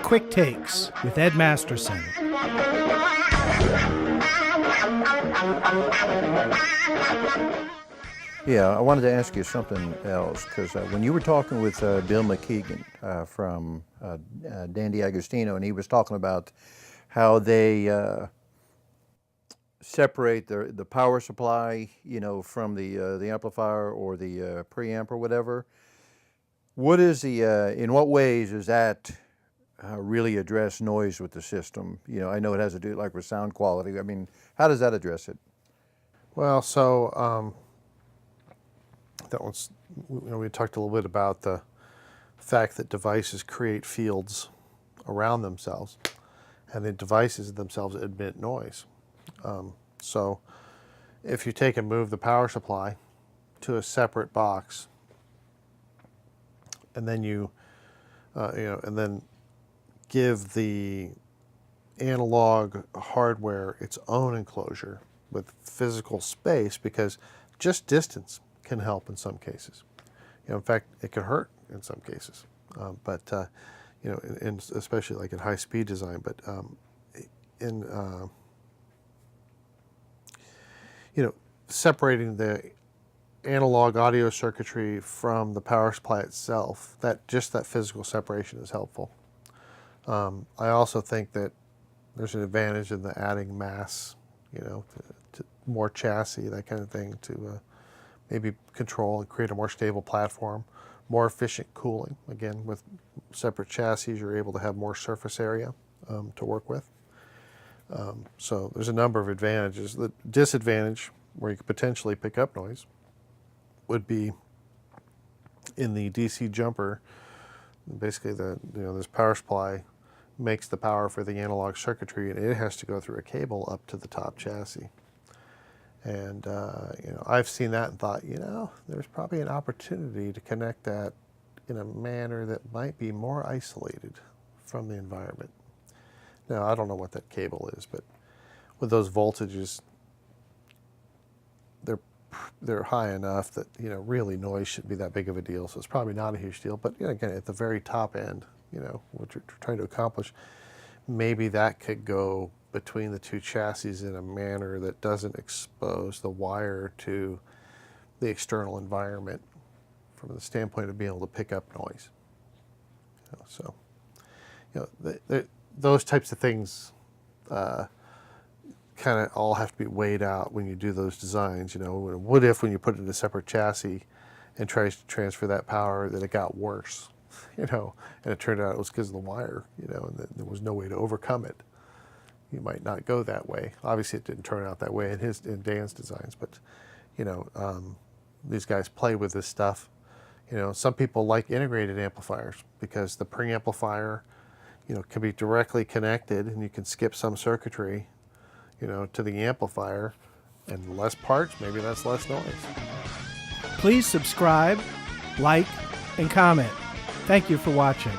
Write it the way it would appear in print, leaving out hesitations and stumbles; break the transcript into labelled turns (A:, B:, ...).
A: Quick Takes with Ed Masterson.
B: Yeah, I wanted to ask you something else, because when you were talking with Bill McKeegan from Dan DiAgostino, and he was talking about how they separate the power supply, from the amplifier or the preamp or whatever. What is in what ways does that really address noise with the system? I know it has to do like with sound quality. I mean, how does that address it?
C: Well, so that one's, we talked a little bit about the fact that devices create fields around themselves, and the devices themselves emit noise. So if you take and move the power supply to a separate box, and then and then give the analog hardware its own enclosure with physical space, because just distance can help in some cases. In fact, it can hurt in some cases. Especially like in high-speed design. But separating the analog audio circuitry from the power supply itself, that physical separation is helpful. I also think that there's an advantage in the adding mass, to more chassis, that kind of thing, to maybe control and create a more stable platform, more efficient cooling. Again, with separate chassis, you're able to have more surface area to work with. So there's a number of advantages. The disadvantage, where you could potentially pick up noise, would be in the DC jumper. Basically, this power supply makes the power for the analog circuitry, and it has to go through a cable up to the top chassis. And I've seen that and thought, there's probably an opportunity to connect that in a manner that might be more isolated from the environment. Now, I don't know what that cable is, but with those voltages, they're high enough that really noise shouldn't be that big of a deal. So it's probably not a huge deal. But again, at the very top end, what you're trying to accomplish, maybe that could go between the two chassis in a manner that doesn't expose the wire to the external environment from the standpoint of being able to pick up noise. Those types of things kind of all have to be weighed out when you do those designs. What if when you put it in a separate chassis and tries to transfer that power, that it got worse, and it turned out it was because of the wire, and that there was no way to overcome it. You might not go that way. Obviously, it didn't turn out that way in Dan's designs, but these guys play with this stuff. Some people like integrated amplifiers because the preamplifier, can be directly connected, and you can skip some circuitry, to the amplifier, and less parts, maybe that's less noise.
A: Please subscribe, like, and comment. Thank you for watching.